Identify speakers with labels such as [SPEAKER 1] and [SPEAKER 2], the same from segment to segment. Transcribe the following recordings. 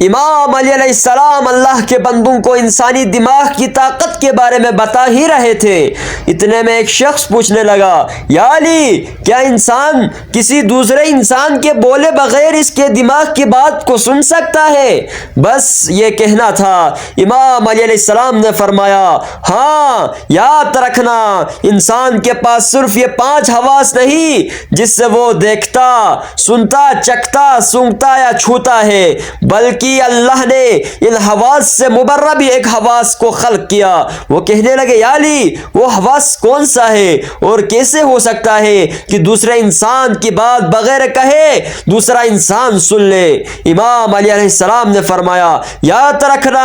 [SPEAKER 1] امام علی علیہ السلام اللہ کے بندوں کو انسانی دماغ کی طاقت کے بارے میں بتا ہی رہے تھے، اتنے میں ایک شخص پوچھنے لگا، یا علی، کیا انسان کسی دوسرے انسان کے بولے بغیر اس کے دماغ کی بات کو سن سکتا ہے؟ بس یہ کہنا تھا۔ امام علی علیہ السلام نے فرمایا، ہاں، یاد رکھنا، انسان کے پاس صرف یہ 5 حواس نہیں جس سے وہ دیکھتا، سنتا، چکھتا، سونگھتا یا چھوتا ہے، بلکہ اللہ نے ان حواس سے مبرہ بھی ایک حواس کو خلق کیا۔ وہ کہنے لگے، یا علی، وہ حواس کون سا ہے اور کیسے ہو سکتا ہے کہ دوسرے انسان کی بات بغیر کہے دوسرا انسان سن لے؟ امام علی علیہ السلام نے فرمایا، یاد رکھنا،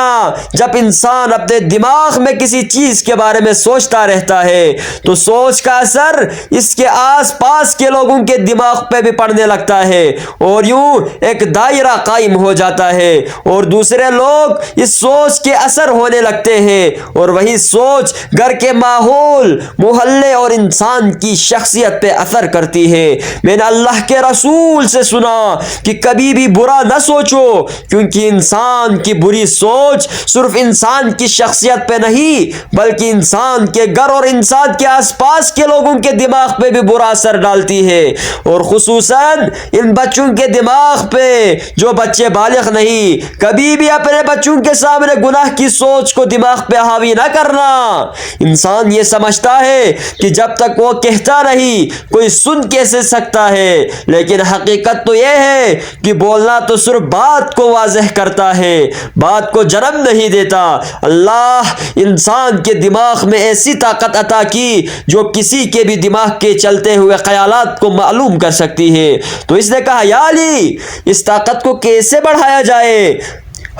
[SPEAKER 1] جب انسان اپنے دماغ میں کسی چیز کے بارے میں سوچتا رہتا ہے تو سوچ کا اثر اس کے آس پاس کے لوگوں کے دماغ پہ بھی پڑنے لگتا ہے اور یوں ایک دائرہ قائم ہو جاتا ہے اور دوسرے لوگ اس سوچ کے اثر ہونے لگتے ہیں اور وہی سوچ گھر کے ماحول، محلے اور انسان کی شخصیت پہ اثر کرتی ہے۔ میں نے اللہ کے رسول سے سنا کہ کبھی بھی برا نہ سوچو، کیونکہ انسان کی بری سوچ صرف انسان کی شخصیت پہ نہیں بلکہ انسان کے گھر اور انسان کے آس پاس کے لوگوں کے دماغ پہ بھی برا اثر ڈالتی ہے، اور خصوصاً ان بچوں کے دماغ پہ جو بچے بالغ نہیں۔ کبھی بھی اپنے بچوں کے سامنے گناہ کی سوچ کو دماغ پہ حاوی نہ کرنا۔ انسان یہ سمجھتا ہے کہ جب تک وہ کہتا نہیں کوئی سن کیسے سکتا ہے، لیکن حقیقت تو یہ ہے کہ بولنا تو صرف بات کو واضح کرتا ہے، بات کو جنم نہیں دیتا۔ اللہ انسان کے دماغ میں ایسی طاقت عطا کی جو کسی کے بھی دماغ کے چلتے ہوئے خیالات کو معلوم کر سکتی ہے۔ تو اس نے کہا، یا علی، اس طاقت کو کیسے بڑھایا جائے؟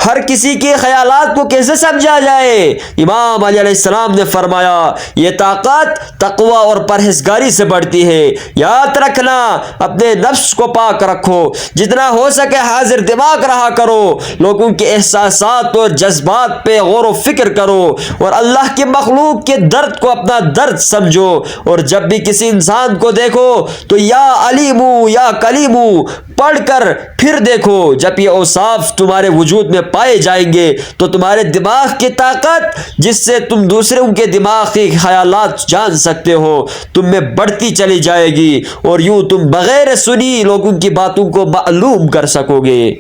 [SPEAKER 1] ہر کسی کے خیالات کو کیسے سمجھا جائے؟ امام علی علیہ السلام نے فرمایا، یہ طاقت تقوی اور پرہیزگاری سے بڑھتی ہے۔ یاد رکھنا، اپنے نفس کو پاک رکھو، جتنا ہو سکے حاضر دماغ رہا کرو، لوگوں کے احساسات اور جذبات پہ غور و فکر کرو اور اللہ کے مخلوق کے درد کو اپنا درد سمجھو، اور جب بھی کسی انسان کو دیکھو تو یا علیمو یا کلیمو پڑھ کر پھر دیکھو۔ جب یہ اوصاف تمہارے وجود میں پائے جائیں گے تو تمہارے دماغ کی طاقت جس سے تم دوسروں کے دماغ کے خیالات جان سکتے ہو تم میں بڑھتی چلی جائے گی، اور یوں تم بغیر سنی لوگوں کی باتوں کو معلوم کر سکو گے۔